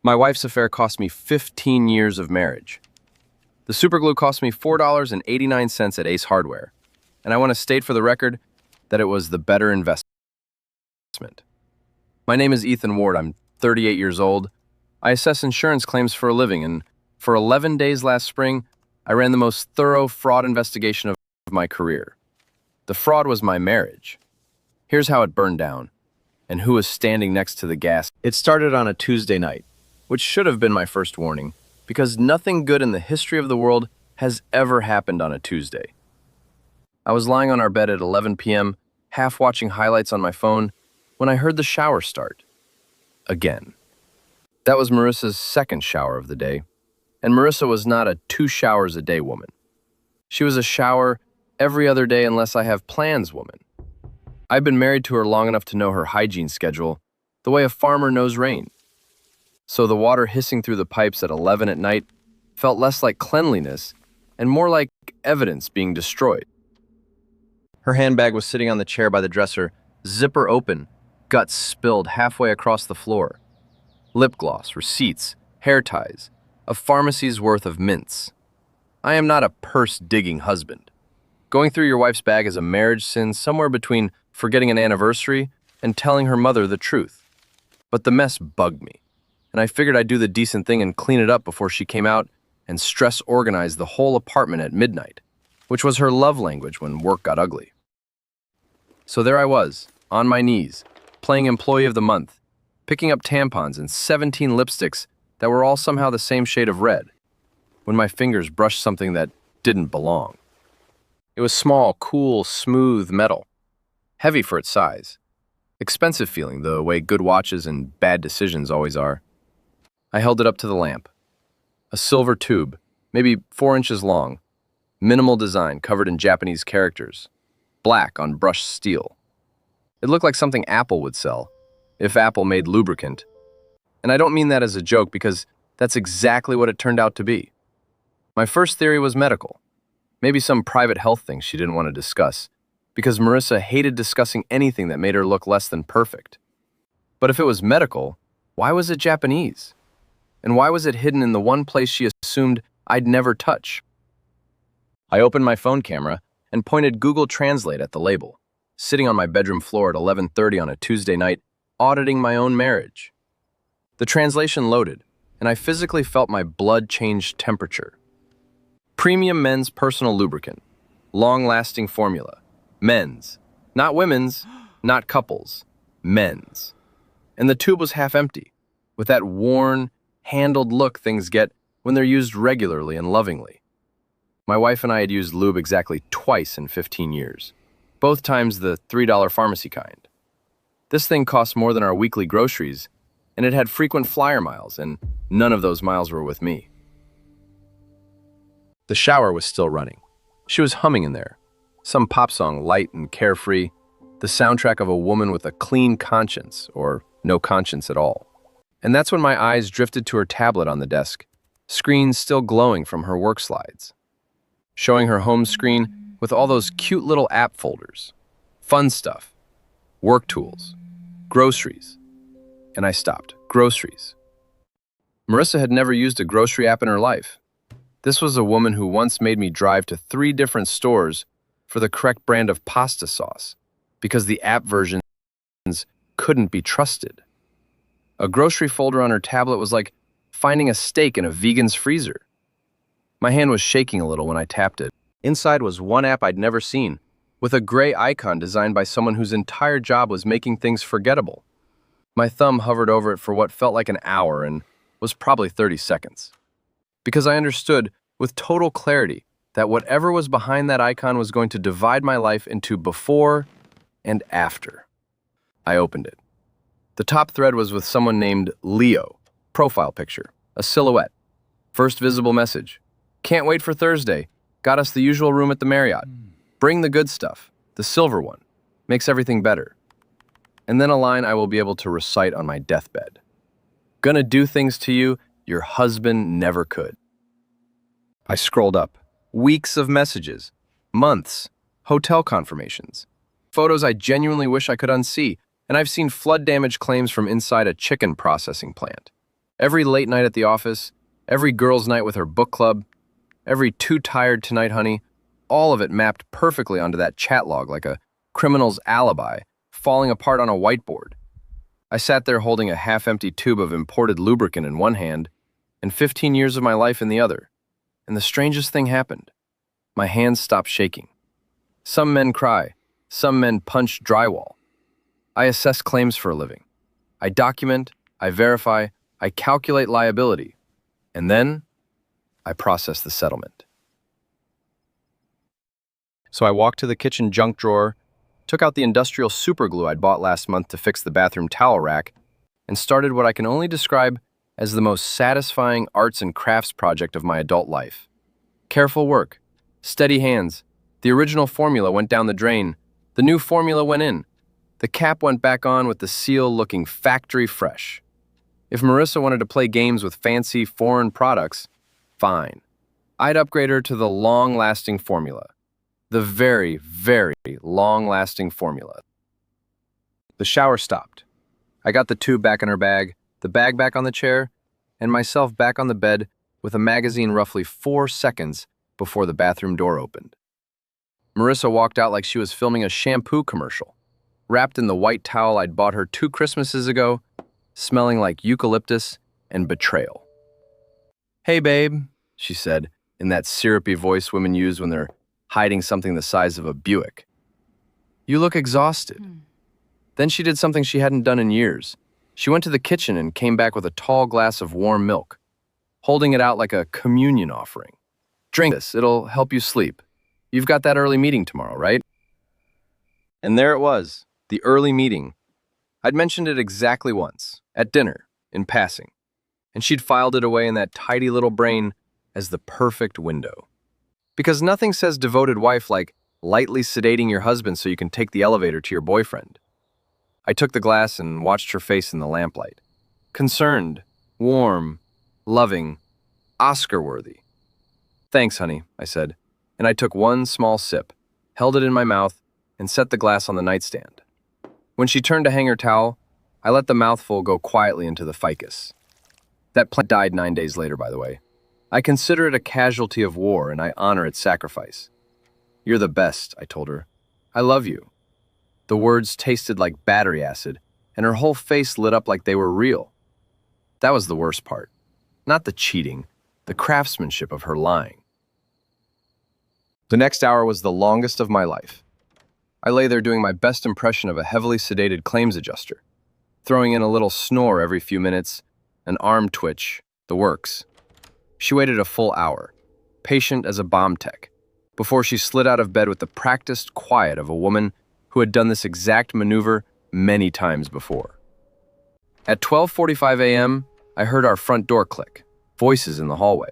My wife's affair cost me 15 years of marriage. The superglue cost me $4.89 at Ace Hardware, and I want to state for the record that it was the better investment. My name is Ethan Ward. I'm 38 years old. I assess insurance claims for a living, and for 11 days last spring, I ran the most thorough fraud investigation of my career. The fraud was my marriage. Here's how it burned down, and who was standing next to the gas. It started on a Tuesday night, which should have been my first warning, because nothing good in the history of the world has ever happened on a Tuesday. I was lying on our bed at 11 p.m., half watching highlights on my phone, when I heard the shower start. Again. That was Marissa's second shower of the day, and Marissa was not a 2-showers-a-day woman. She was a shower every other day unless I have plans woman. I've been married to her long enough to know her hygiene schedule, the way a farmer knows rain. So the water hissing through the pipes at 11 at night felt less like cleanliness and more like evidence being destroyed. Her handbag was sitting on the chair by the dresser, zipper open, guts spilled halfway across the floor. Lip gloss, receipts, hair ties, a pharmacy's worth of mints. I am not a purse-digging husband. Going through your wife's bag is a marriage sin somewhere between forgetting an anniversary and telling her mother the truth. But the mess bugged me, and I figured I'd do the decent thing and clean it up before she came out and stress-organize the whole apartment at midnight, which was her love language when work got ugly. So there I was, on my knees, playing Employee of the Month, picking up tampons and 17 lipsticks that were all somehow the same shade of red, when my fingers brushed something that didn't belong. It was small, cool, smooth metal, heavy for its size, expensive feeling the way good watches and bad decisions always are. I held it up to the lamp. A silver tube, maybe 4 inches long, minimal design covered in Japanese characters, black on brushed steel. It looked like something Apple would sell, if Apple made lubricant. And I don't mean that as a joke because that's exactly what it turned out to be. My first theory was medical. Maybe some private health thing she didn't want to discuss, because Marissa hated discussing anything that made her look less than perfect. But if it was medical, why was it Japanese? And why was it hidden in the one place she assumed I'd never touch? I opened my phone camera and pointed Google Translate at the label, sitting on my bedroom floor at 11:30 on a Tuesday night, auditing my own marriage. The translation loaded, and I physically felt my blood change temperature. Premium men's personal lubricant, long-lasting formula, men's, not women's, not couples, men's. And the tube was half empty, with that worn, handled look things get when they're used regularly and lovingly. My wife and I had used lube exactly twice in 15 years, both times the $3 pharmacy kind. This thing cost more than our weekly groceries, and it had frequent flyer miles, and none of those miles were with me. The shower was still running. She was humming in there, some pop song light and carefree, the soundtrack of a woman with a clean conscience, or no conscience at all. And that's when my eyes drifted to her tablet on the desk, screen still glowing from her work slides, showing her home screen with all those cute little app folders, fun stuff, work tools, groceries. And I stopped. Groceries. Marissa had never used a grocery app in her life. This was a woman who once made me drive to 3 different stores for the correct brand of pasta sauce, because the app versions couldn't be trusted. A grocery folder on her tablet was like finding a steak in a vegan's freezer. My hand was shaking a little when I tapped it. Inside was one app I'd never seen, with a gray icon designed by someone whose entire job was making things forgettable. My thumb hovered over it for what felt like an hour and was probably 30 seconds. Because I understood with total clarity that whatever was behind that icon was going to divide my life into before and after. I opened it. The top thread was with someone named Leo, profile picture, a silhouette. First visible message. Can't wait for Thursday. Got us the usual room at the Marriott. Bring the good stuff, the silver one. Makes everything better. And then a line I will be able to recite on my deathbed. Gonna do things to you your husband never could. I scrolled up. Weeks of messages. Months. Hotel confirmations. Photos I genuinely wish I could unsee, and I've seen flood damage claims from inside a chicken processing plant. Every late night at the office, every girls' night with her book club, every too tired tonight, honey, all of it mapped perfectly onto that chat log like a criminal's alibi, falling apart on a whiteboard. I sat there holding a half-empty tube of imported lubricant in one hand and 15 years of my life in the other. And the strangest thing happened. My hands stopped shaking. Some men cry. Some men punch drywall. I assess claims for a living. I document, I verify, I calculate liability. And then I process the settlement. So I walked to the kitchen junk drawer, took out the industrial superglue I'd bought last month to fix the bathroom towel rack, and started what I can only describe as the most satisfying arts and crafts project of my adult life. Careful work, steady hands. The original formula went down the drain. The new formula went in. The cap went back on with the seal looking factory fresh. If Marissa wanted to play games with fancy foreign products, fine. I'd upgrade her to the long-lasting formula. The very, very long-lasting formula. The shower stopped. I got the tube back in her bag, the bag back on the chair, and myself back on the bed with a magazine roughly 4 seconds before the bathroom door opened. Marissa walked out like she was filming a shampoo commercial, wrapped in the white towel I'd bought her 2 Christmases ago, smelling like eucalyptus and betrayal. "Hey, babe," she said, in that syrupy voice women use when they're hiding something the size of a Buick. "You look exhausted." Then she did something she hadn't done in years. She went to the kitchen and came back with a tall glass of warm milk, holding it out like a communion offering. "Drink this, it'll help you sleep. You've got that early meeting tomorrow, right?" And there it was, the early meeting. I'd mentioned it exactly once, at dinner, in passing, and she'd filed it away in that tidy little brain as the perfect window. Because nothing says devoted wife like lightly sedating your husband so you can take the elevator to your boyfriend. I took the glass and watched her face in the lamplight. Concerned, warm, loving, Oscar-worthy. "Thanks, honey," I said, and I took one small sip, held it in my mouth, and set the glass on the nightstand. When she turned to hang her towel, I let the mouthful go quietly into the ficus. That plant died 9 days later, by the way. I consider it a casualty of war, and I honor its sacrifice. "You're the best," I told her. "I love you." The words tasted like battery acid, and her whole face lit up like they were real. That was the worst part. Not the cheating, the craftsmanship of her lying. The next hour was the longest of my life. I lay there doing my best impression of a heavily sedated claims adjuster, throwing in a little snore every few minutes, an arm twitch, the works. She waited a full hour, patient as a bomb tech, before she slid out of bed with the practiced quiet of a woman who had done this exact maneuver many times before. At 12:45 a.m., I heard our front door click, voices in the hallway.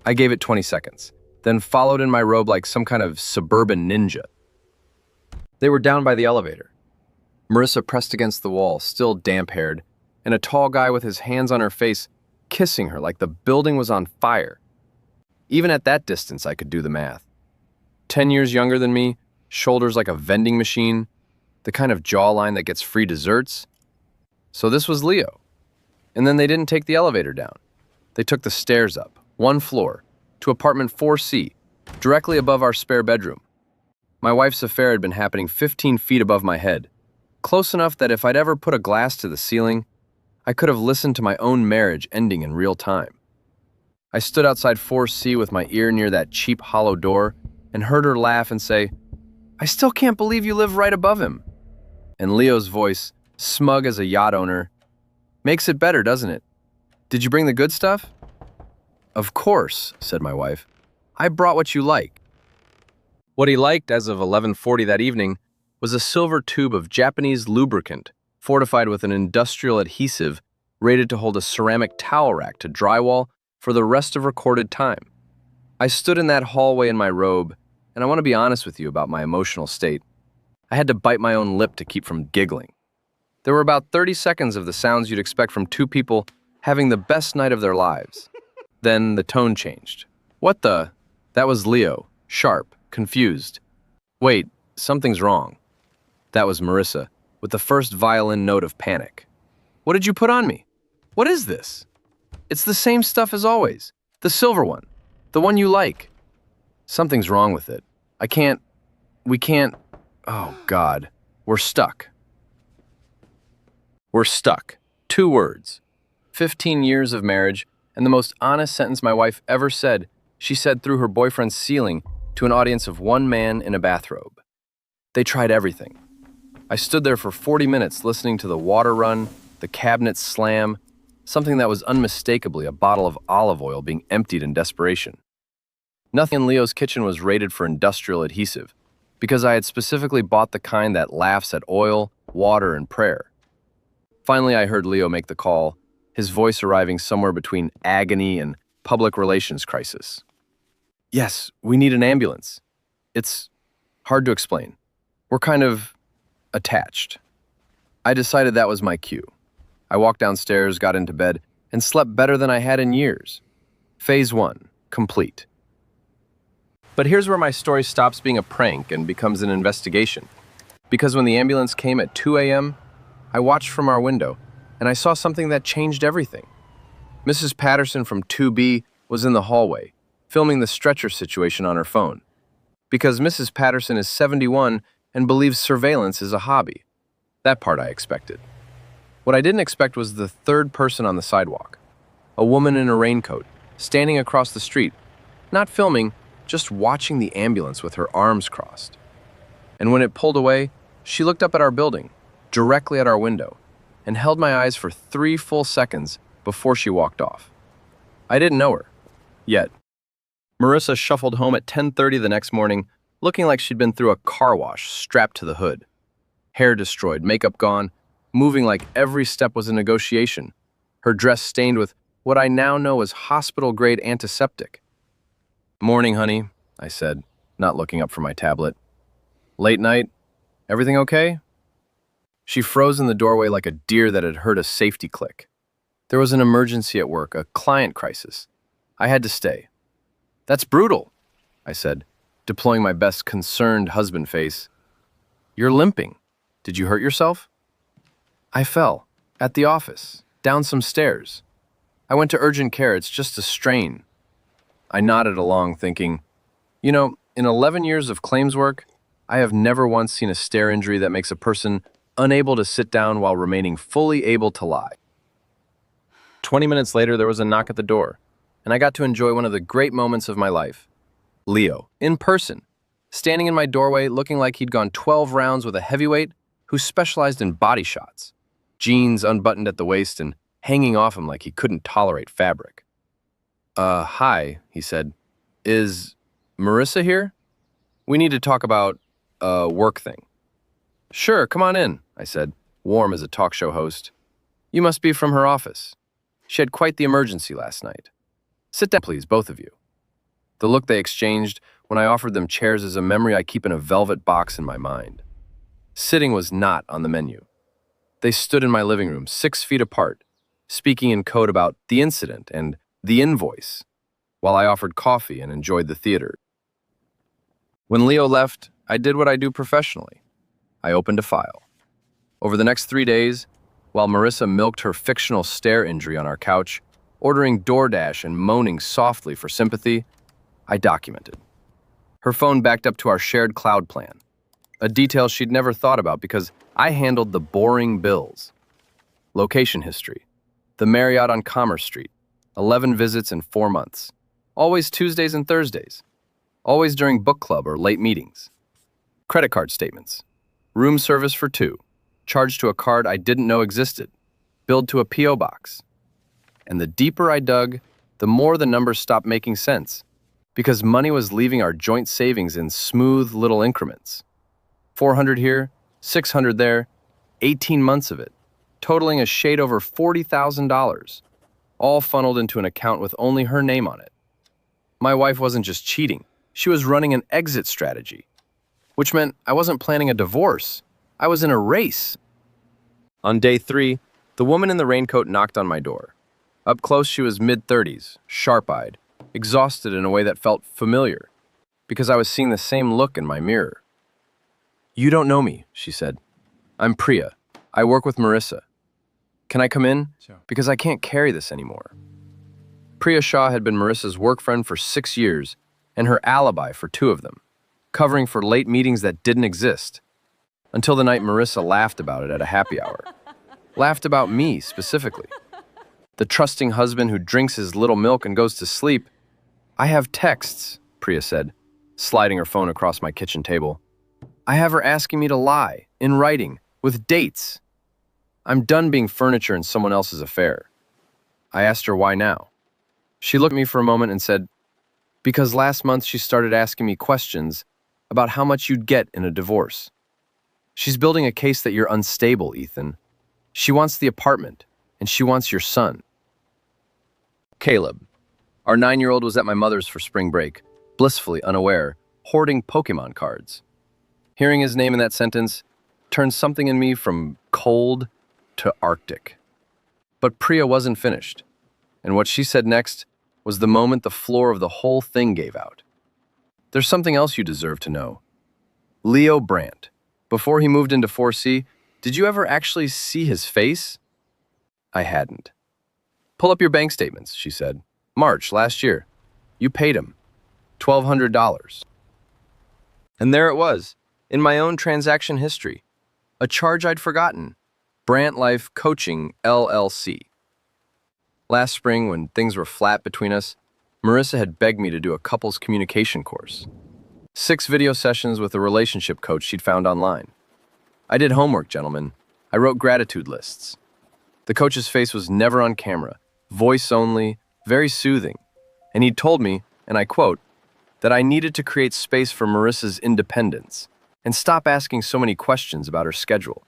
I gave it 20 seconds, then followed in my robe like some kind of suburban ninja. They were down by the elevator. Marissa pressed against the wall, still damp-haired, and a tall guy with his hands on her face kissing her like the building was on fire. Even at that distance, I could do the math. 10 years younger than me, shoulders like a vending machine, the kind of jawline that gets free desserts. So this was Leo. And then they didn't take the elevator down. They took the stairs up, 1 floor, to apartment 4C, directly above our spare bedroom. My wife's affair had been happening 15 feet above my head, close enough that if I'd ever put a glass to the ceiling, I could have listened to my own marriage ending in real time. I stood outside 4C with my ear near that cheap hollow door and heard her laugh and say, "I still can't believe you live right above him." And Leo's voice, smug as a yacht owner, "Makes it better, doesn't it? Did you bring the good stuff?" "Of course," said my wife. "I brought what you like." What he liked as of 11:40 that evening was a silver tube of Japanese lubricant fortified with an industrial adhesive rated to hold a ceramic towel rack to drywall for the rest of recorded time. I stood in that hallway in my robe, and I want to be honest with you about my emotional state. I had to bite my own lip to keep from giggling. There were about 30 seconds of the sounds you'd expect from 2 people having the best night of their lives. Then the tone changed. "What the?" That was Leo, sharp, confused. "Wait, something's wrong." That was Marissa, with the first violin note of panic. "What did you put on me? What is this?" It's the same stuff as always. The silver one. The one you like. Something's wrong with it. We can't, oh God, we're stuck. We're stuck. 2 words. 15 years of marriage, and the most honest sentence my wife ever said, she said through her boyfriend's ceiling to an audience of 1 man in a bathrobe. They tried everything. I stood there for 40 minutes listening to the water run, the cabinet slam, something that was unmistakably a bottle of olive oil being emptied in desperation. Nothing in Leo's kitchen was rated for industrial adhesive, because I had specifically bought the kind that laughs at oil, water, and prayer. Finally, I heard Leo make the call, his voice arriving somewhere between agony and public relations crisis. Yes, we need an ambulance. It's hard to explain. We're kind of attached. I decided that was my cue. I walked downstairs, got into bed, and slept better than I had in years. Phase 1, complete. But here's where my story stops being a prank and becomes an investigation. Because when the ambulance came at 2 a.m., I watched from our window, and I saw something that changed everything. Mrs. Patterson from 2B was in the hallway, filming the stretcher situation on her phone. Because Mrs. Patterson is 71 and believes surveillance is a hobby. That part I expected. What I didn't expect was the third person on the sidewalk. A woman in a raincoat, standing across the street, not filming, just watching the ambulance with her arms crossed. And when it pulled away, she looked up at our building, directly at our window, and held my eyes for 3 full seconds before she walked off. I didn't know her. Yet. Marissa shuffled home at 10:30 the next morning, looking like she'd been through a car wash strapped to the hood. Hair destroyed, makeup gone, moving like every step was a negotiation, her dress stained with what I now know is hospital-grade antiseptic. "Morning, honey," I said, not looking up from my tablet. "Late night? Everything okay?" She froze in the doorway like a deer that had heard a safety click. There was an emergency at work, a client crisis. I had to stay. "That's brutal," I said, deploying my best concerned husband face. "You're limping. Did you hurt yourself?" "I fell. At the office. Down some stairs. I went to urgent care. It's just a strain." I nodded along, thinking, in 11 years of claims work, I have never once seen a stair injury that makes a person unable to sit down while remaining fully able to lie. 20 minutes later, there was a knock at the door, and I got to enjoy one of the great moments of my life. Leo, in person, standing in my doorway looking like he'd gone 12 rounds with a heavyweight who specialized in body shots, jeans unbuttoned at the waist and hanging off him like he couldn't tolerate fabric. Hi," he said. "Is Marissa here? We need to talk about a work thing." "Sure, come on in," I said, warm as a talk show host. "You must be from her office. She had quite the emergency last night. Sit down, please, both of you." The look they exchanged when I offered them chairs is a memory I keep in a velvet box in my mind. Sitting was not on the menu. They stood in my living room, 6 feet apart, speaking in code about the incident and the invoice, while I offered coffee and enjoyed the theater. When Leo left, I did what I do professionally. I opened a file. Over the next 3 days, while Marissa milked her fictional stair injury on our couch, ordering DoorDash and moaning softly for sympathy, I documented. Her phone backed up to our shared cloud plan, a detail she'd never thought about because I handled the boring bills. Location history: the Marriott on Commerce Street, 11 visits in 4 months, always Tuesdays and Thursdays, always during book club or late meetings. Credit card statements: room service for 2, charged to a card I didn't know existed, billed to a P.O. box. And the deeper I dug, the more the numbers stopped making sense, because money was leaving our joint savings in smooth little increments. 400 here, 600 there, 18 months of it, totaling a shade over $40,000, all funneled into an account with only her name on it. My wife wasn't just cheating, she was running an exit strategy, which meant I wasn't planning a divorce, I was in a race. On day 3, the woman in the raincoat knocked on my door. Up close, she was mid-30s, sharp-eyed, exhausted in a way that felt familiar, because I was seeing the same look in my mirror. "You don't know me," she said. "I'm Priya. I work with Marissa. Can I come in? Sure. Because I can't carry this anymore." Priya Shah had been Marissa's work friend for 6 years and her alibi for 2 of them, covering for late meetings that didn't exist. Until the night Marissa laughed about it at a happy hour. Laughed about me, specifically. The trusting husband who drinks his little milk and goes to sleep. I have texts, Priya said, sliding her phone across my kitchen table. I have her asking me to lie, in writing, with dates. I'm done being furniture in someone else's affair. I asked her why now. She looked at me for a moment and said, because last month she started asking me questions about how much you'd get in a divorce. She's building a case that you're unstable, Ethan. She wants the apartment, and she wants your son. Caleb. Our 9-year-old was at my mother's for spring break, blissfully unaware, hoarding Pokemon cards. Hearing his name in that sentence turned something in me from cold to Arctic. But Priya wasn't finished, and what she said next was the moment the floor of the whole thing gave out. There's something else you deserve to know. Leo Brandt. Before he moved into 4C, did you ever actually see his face? I hadn't. Pull up your bank statements, she said. March last year. You paid him $1,200. And there it was, in my own transaction history. A charge I'd forgotten. Brandt Life Coaching, LLC. Last spring, when things were flat between us, Marissa had begged me to do a couples communication course. 6 video sessions with a relationship coach she'd found online. I did homework, gentlemen. I wrote gratitude lists. The coach's face was never on camera, voice only, very soothing, and he'd told me, and I quote, that I needed to create space for Marissa's independence and stop asking so many questions about her schedule.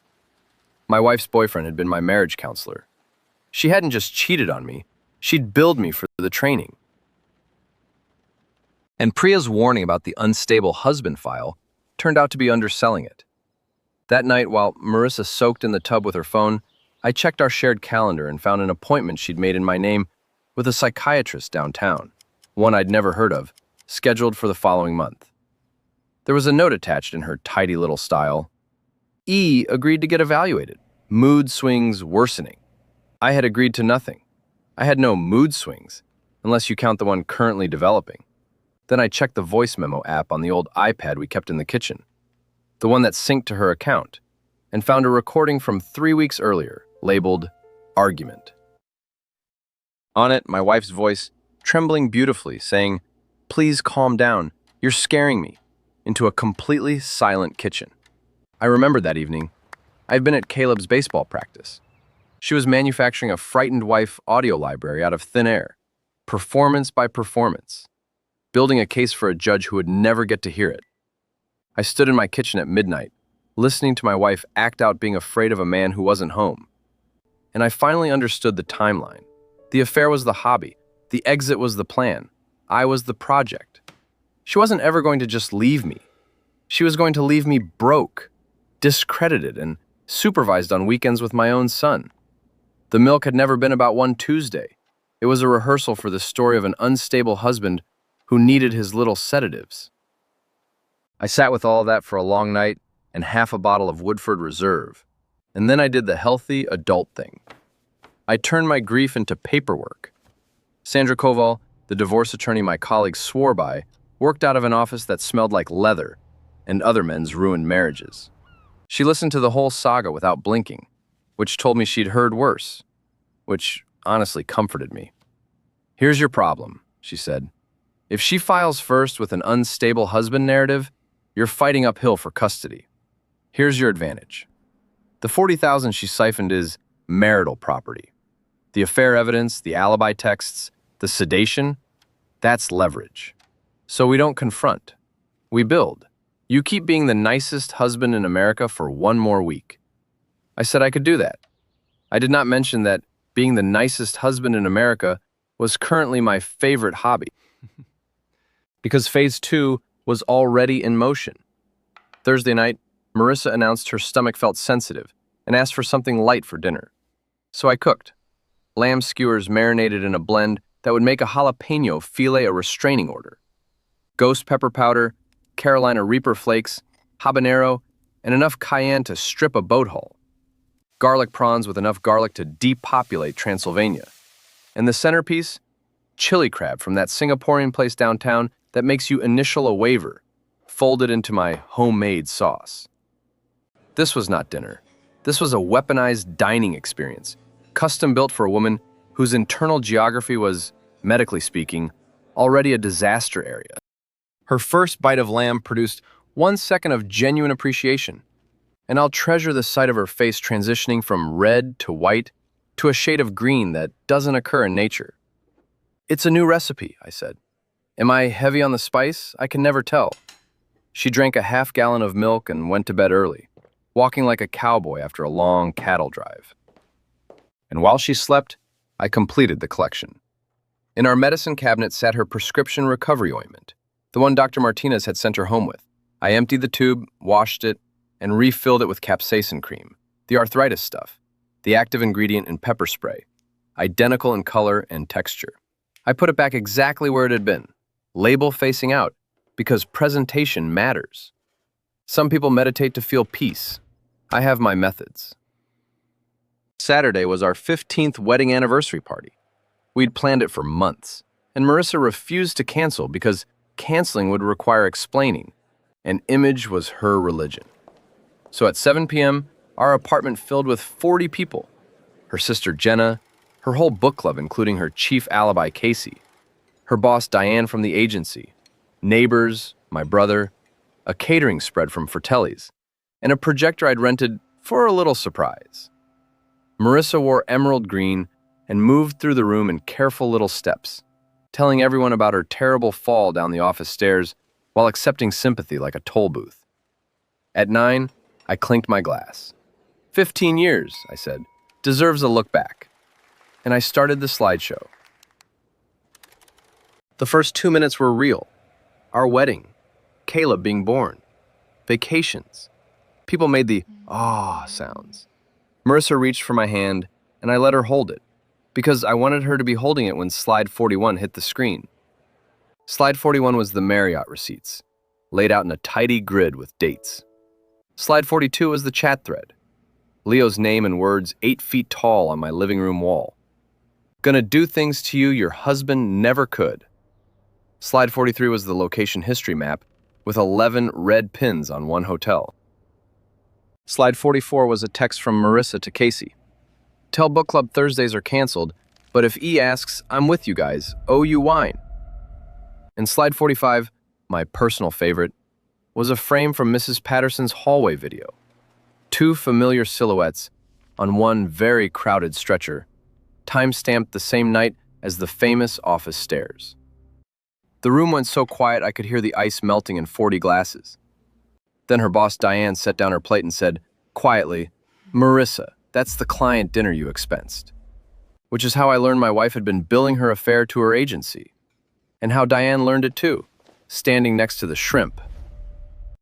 My wife's boyfriend had been my marriage counselor. She hadn't just cheated on me, she'd billed me for the training. And Priya's warning about the unstable husband file turned out to be underselling it. That night, while Marissa soaked in the tub with her phone, I checked our shared calendar and found an appointment she'd made in my name with a psychiatrist downtown, one I'd never heard of, scheduled for the following month. There was a note attached in her tidy little style. E agreed to get evaluated. Mood swings worsening. I had agreed to nothing. I had no mood swings, unless you count the one currently developing. Then I checked the voice memo app on the old iPad we kept in the kitchen, the one that synced to her account, and found a recording from 3 weeks earlier, labeled Argument. On it, my wife's voice, trembling beautifully, saying, "Please calm down, you're scaring me," into a completely silent kitchen. I remembered that evening. I'd been at Caleb's baseball practice. She was manufacturing a frightened wife audio library out of thin air, performance by performance, building a case for a judge who would never get to hear it. I stood in my kitchen at midnight, listening to my wife act out being afraid of a man who wasn't home. And I finally understood the timeline. The affair was the hobby. The exit was the plan. I was the project. She wasn't ever going to just leave me. She was going to leave me broke, discredited, and supervised on weekends with my own son. The milk had never been about one Tuesday. It was a rehearsal for the story of an unstable husband who needed his little sedatives. I sat with all of that for a long night and half a bottle of Woodford Reserve. And then I did the healthy adult thing. I turned my grief into paperwork. Sandra Koval, the divorce attorney my colleagues swore by, worked out of an office that smelled like leather and other men's ruined marriages. She listened to the whole saga without blinking, which told me she'd heard worse, which honestly comforted me. "Here's your problem," she said. "If she files first with an unstable husband narrative, you're fighting uphill for custody. Here's your advantage. The $40,000 she siphoned is marital property. The affair evidence, the alibi texts, the sedation, that's leverage. So we don't confront. We build. You keep being the nicest husband in America for one more week." I said I could do that. I did not mention that being the nicest husband in America was currently my favorite hobby, because phase 2 was already in motion. Thursday night, Marissa announced her stomach felt sensitive and asked for something light for dinner. So I cooked. Lamb skewers marinated in a blend that would make a jalapeno filet a restraining order. Ghost pepper powder, Carolina Reaper flakes, habanero, and enough cayenne to strip a boat hull. Garlic prawns with enough garlic to depopulate Transylvania. And the centerpiece? chili crab from that Singaporean place downtown that makes you initial a waiver, folded into my homemade sauce. This was not dinner. This was a weaponized dining experience, custom built for a woman whose internal geography was, medically speaking, already a disaster area. Her first bite of lamb produced 1 second of genuine appreciation, and I'll treasure the sight of her face transitioning from red to white to a shade of green that doesn't occur in nature. "It's a new recipe," I said. "Am I heavy on the spice? I can never tell." She drank a half-gallon of milk and went to bed early, walking like a cowboy after a long cattle drive. And while she slept, I completed the collection. In our medicine cabinet sat her prescription recovery ointment, the one Dr. Martinez had sent her home with. I emptied the tube, washed it, and refilled it with capsaicin cream, the arthritis stuff, the active ingredient in pepper spray, identical in color and texture. I put it back exactly where it had been, label facing out, because presentation matters. Some people meditate to feel peace. I have my methods. Saturday was our 15th wedding anniversary party. We'd planned it for months, and Marissa refused to cancel because canceling would require explaining, and image was her religion. So at 7 p.m., our apartment filled with 40 people. Her sister Jenna, her whole book club including her chief alibi Casey, her boss Diane from the agency, neighbors, my brother, a catering spread from Fratelli's, and a projector I'd rented for a little surprise. Marissa wore emerald green and moved through the room in careful little steps, telling everyone about her terrible fall down the office stairs while accepting sympathy like a toll booth. At 9, I clinked my glass. 15 years, I said, deserves a look back. And I started the slideshow. The first 2 minutes were real. Our wedding, Caleb being born, vacations. People made the "ah" sounds. Marissa reached for my hand, and I let her hold it, because I wanted her to be holding it when slide 41 hit the screen. Slide 41 was the Marriott receipts, laid out in a tidy grid with dates. Slide 42 was the chat thread, Leo's name and words 8 feet tall on my living room wall. "Gonna do things to you your husband never could." Slide 43 was the location history map with 11 red pins on one hotel. Slide 44 was a text from Marissa to Casey. "Tell book club Thursdays are canceled, but if E asks, I'm with you guys, owe you wine." And slide 45, my personal favorite, was a frame from Mrs. Patterson's hallway video. 2 familiar silhouettes on one very crowded stretcher, time-stamped the same night as the famous office stairs. The room went so quiet I could hear the ice melting in 40 glasses. Then her boss Diane set down her plate and said, quietly, "Marissa, that's the client dinner you expensed." Which is how I learned my wife had been billing her affair to her agency. And how Diane learned it too, standing next to the shrimp.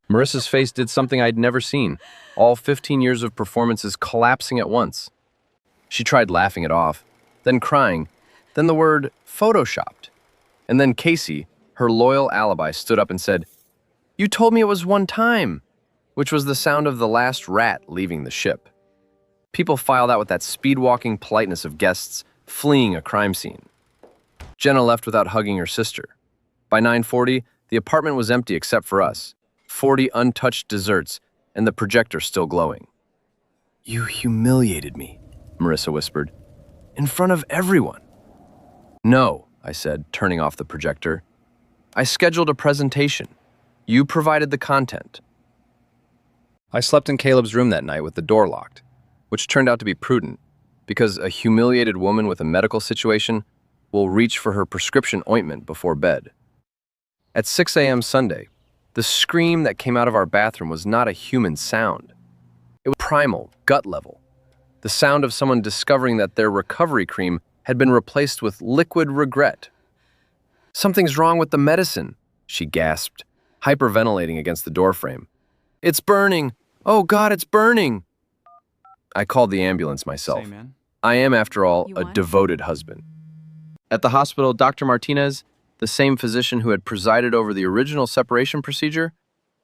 Marissa's face did something I'd never seen, all 15 years of performances collapsing at once. She tried laughing it off, then crying, then the word photoshopped. And then Casey, her loyal alibi, stood up and said, "You told me it was one time," which was the sound of the last rat leaving the ship. People filed out with that speed-walking politeness of guests fleeing a crime scene. Jenna left without hugging her sister. By 9:40, the apartment was empty except for us, 40 untouched desserts, and the projector still glowing. "You humiliated me," Marissa whispered, "in front of everyone." "No," I said, turning off the projector. "I scheduled a presentation. You provided the content." I slept in Caleb's room that night with the door locked, which turned out to be prudent, because a humiliated woman with a medical situation will reach for her prescription ointment before bed. At 6 a.m. Sunday, the scream that came out of our bathroom was not a human sound. It was primal, gut level. The sound of someone discovering that their recovery cream had been replaced with liquid regret. "Something's wrong with the medicine," she gasped, hyperventilating against the doorframe. "It's burning! Oh God, it's burning!" I called the ambulance myself. I am, after all, a devoted husband. At the hospital, Dr. Martinez, the same physician who had presided over the original separation procedure,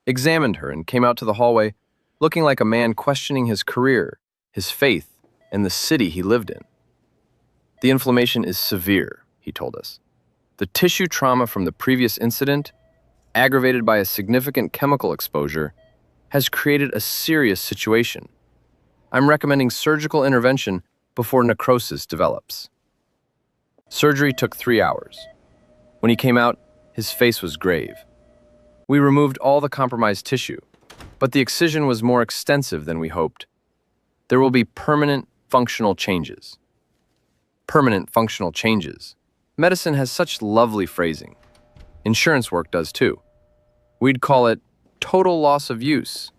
examined her and came out to the hallway, looking like a man questioning his career, his faith, and the city he lived in. "The inflammation is severe," he told us. The tissue trauma from the previous incident, aggravated by a significant chemical exposure, has created a serious situation. I'm recommending surgical intervention before necrosis develops. Surgery took 3 hours. When he came out, his face was grave. We removed all the compromised tissue, but the excision was more extensive than we hoped. There will be permanent functional changes. Permanent functional changes. Medicine has such lovely phrasing. Insurance work does too. We'd call it total loss of use.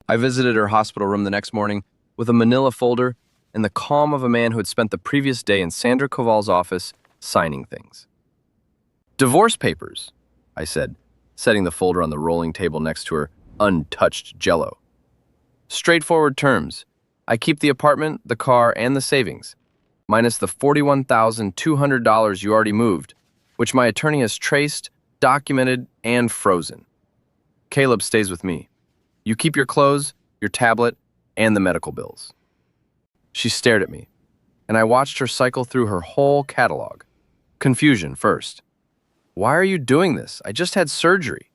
I visited her hospital room the next morning with a manila folder and the calm of a man who had spent the previous day in Sandra Koval's office signing things. "Divorce papers," I said, setting the folder on the rolling table next to her untouched Jell-O. "Straightforward terms. I keep the apartment, the car, and the savings, minus the $41,200 you already moved, which my attorney has traced, documented, and frozen. Caleb stays with me. You keep your clothes, your tablet, and the medical bills." She stared at me, and I watched her cycle through her whole catalog. Confusion first. "Why are you doing this? I just had surgery."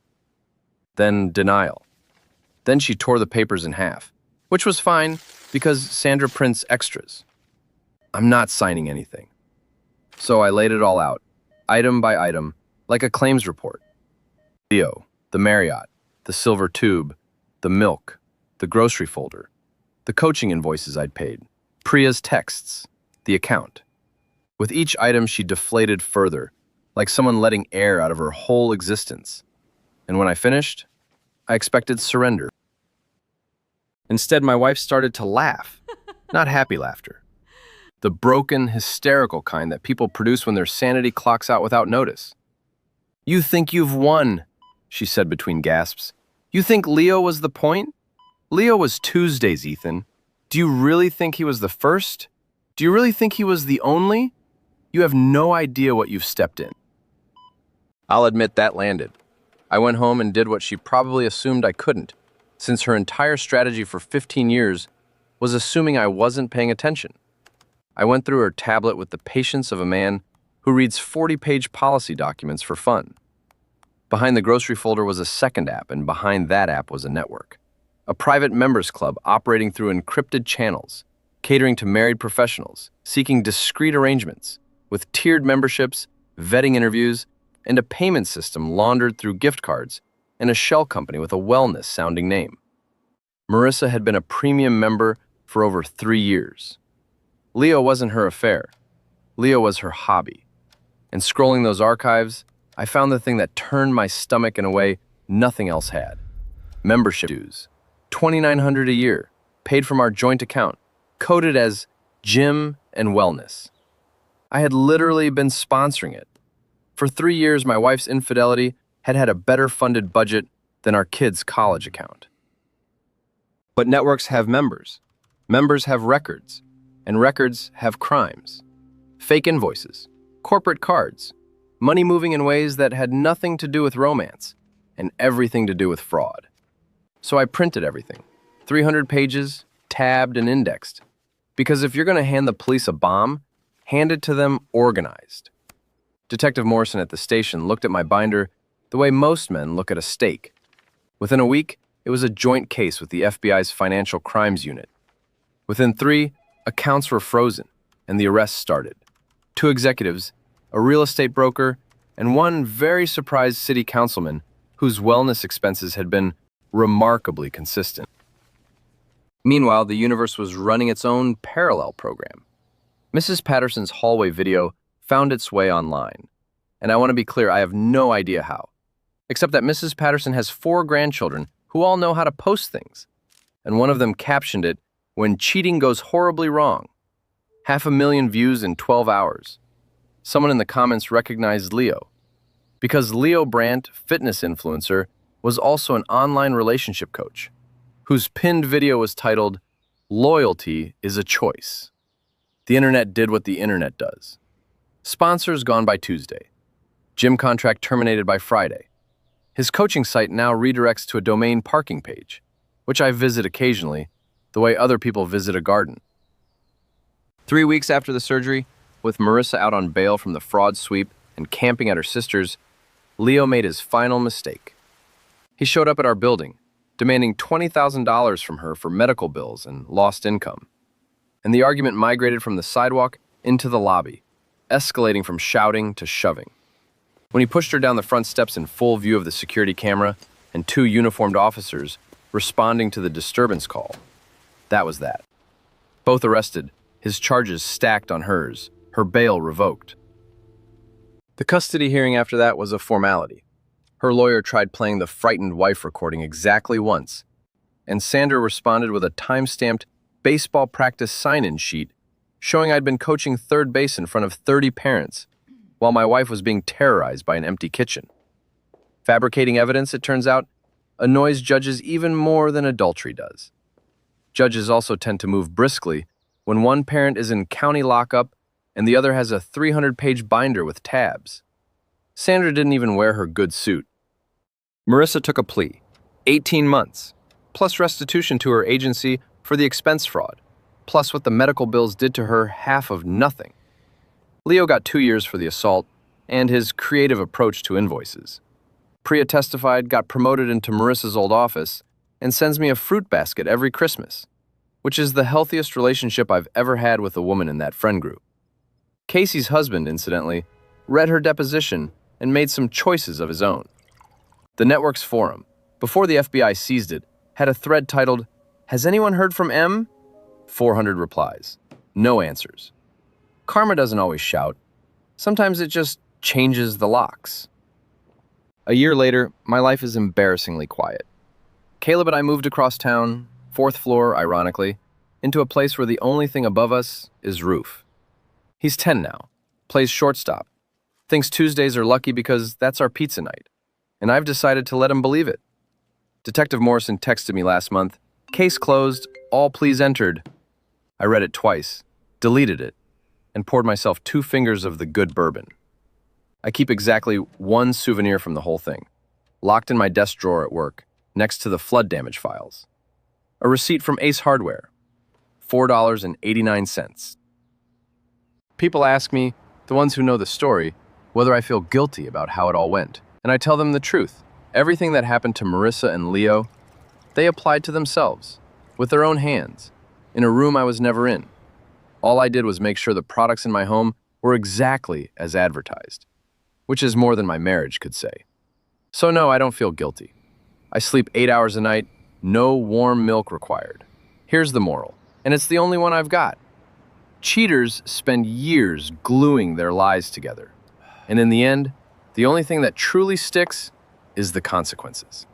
Then denial. Then she tore the papers in half, which was fine because Sandra prints extras. "I'm not signing anything." So I laid it all out, item by item, like a claims report. Leo, the Marriott, the silver tube, the milk, the grocery folder, the coaching invoices I'd paid, Priya's texts, the account. With each item, she deflated further, like someone letting air out of her whole existence. And when I finished, I expected surrender. Instead, my wife started to laugh, not happy laughter. The broken, hysterical kind that people produce when their sanity clocks out without notice. "You think you've won," she said between gasps. "You think Leo was the point? Leo was Tuesdays, Ethan. Do you really think he was the first? Do you really think he was the only? You have no idea what you've stepped in." I'll admit that landed. I went home and did what she probably assumed I couldn't, since her entire strategy for 15 years was assuming I wasn't paying attention. I went through her tablet with the patience of a man who reads 40-page policy documents for fun. Behind the grocery folder was a second app, and behind that app was a network. A private members club operating through encrypted channels, catering to married professionals, seeking discreet arrangements, with tiered memberships, vetting interviews, and a payment system laundered through gift cards, and a shell company with a wellness-sounding name. Marissa had been a premium member for over 3 years. Leo wasn't her affair. Leo was her hobby. And scrolling those archives, I found the thing that turned my stomach in a way nothing else had. Membership dues, $2,900 a year, paid from our joint account, coded as gym and wellness. I had literally been sponsoring it. For 3 years, my wife's infidelity had had a better funded budget than our kids' college account. But networks have members. Members have records. And records have crimes. Fake invoices, corporate cards, money moving in ways that had nothing to do with romance and everything to do with fraud. So I printed everything, 300 pages, tabbed and indexed. Because if you're going to hand the police a bomb, hand it to them organized. Detective Morrison at the station looked at my binder the way most men look at a steak. Within a week, it was a joint case with the FBI's Financial Crimes Unit. Within 3, accounts were frozen, and the arrests started. 2 executives, a real estate broker, and 1 very surprised city councilman whose wellness expenses had been remarkably consistent. Meanwhile, the universe was running its own parallel program. Mrs. Patterson's hallway video found its way online. And I want to be clear, I have no idea how. Except that Mrs. Patterson has 4 grandchildren who all know how to post things. And one of them captioned it, "When cheating goes horribly wrong." 500,000 views in 12 hours. Someone in the comments recognized Leo. Because Leo Brandt, fitness influencer, was also an online relationship coach, whose pinned video was titled, "Loyalty is a Choice." The internet did what the internet does. Sponsors gone by Tuesday. Gym contract terminated by Friday. His coaching site now redirects to a domain parking page, which I visit occasionally, the way other people visit a garden. 3 weeks after the surgery, With Marissa out on bail from the fraud sweep and camping at her sister's, Leo made his final mistake. He showed up at our building, demanding $20,000 from her for medical bills and lost income. And the argument migrated from the sidewalk into the lobby, escalating from shouting to shoving. When he pushed her down the front steps in full view of the security camera and two uniformed officers responding to the disturbance call, that was that. Both arrested, his charges stacked on hers, her bail revoked. The custody hearing after that was a formality. Her lawyer tried playing the frightened wife recording exactly once, and Sandra responded with a time-stamped baseball practice sign-in sheet showing I'd been coaching third base in front of 30 parents while my wife was being terrorized by an empty kitchen. Fabricating evidence, it turns out, annoys judges even more than adultery does. Judges also tend to move briskly when one parent is in county lockup and the other has a 300-page binder with tabs. Sandra didn't even wear her good suit. Marissa took a plea, 18 months, plus restitution to her agency for the expense fraud, plus what the medical bills did to her, half of nothing. Leo got 2 years for the assault and his creative approach to invoices. Priya testified, got promoted into Marissa's old office, and sends me a fruit basket every Christmas, which is the healthiest relationship I've ever had with a woman in that friend group. Casey's husband, incidentally, read her deposition and made some choices of his own. The network's forum, before the FBI seized it, had a thread titled, "Has anyone heard from M?" 400 replies. No answers. Karma doesn't always shout. Sometimes it just changes the locks. A year later, my life is embarrassingly quiet. Caleb and I moved across town, 4th floor, ironically, into a place where the only thing above us is roof. He's 10 now, plays shortstop, thinks Tuesdays are lucky because that's our pizza night, and I've decided to let him believe it. Detective Morrison texted me last month, "Case closed, all pleas entered." I read it twice, deleted it, and poured myself 2 fingers of the good bourbon. I keep exactly one souvenir from the whole thing, locked in my desk drawer at work, next to the flood damage files. A receipt from Ace Hardware, $4.89. People ask me, the ones who know the story, whether I feel guilty about how it all went, and I tell them the truth. Everything that happened to Marissa and Leo, they applied to themselves, with their own hands, in a room I was never in. All I did was make sure the products in my home were exactly as advertised, which is more than my marriage could say. So no, I don't feel guilty. I sleep 8 hours a night, no warm milk required. Here's the moral, and it's the only one I've got. Cheaters spend years gluing their lies together, and in the end, the only thing that truly sticks is the consequences.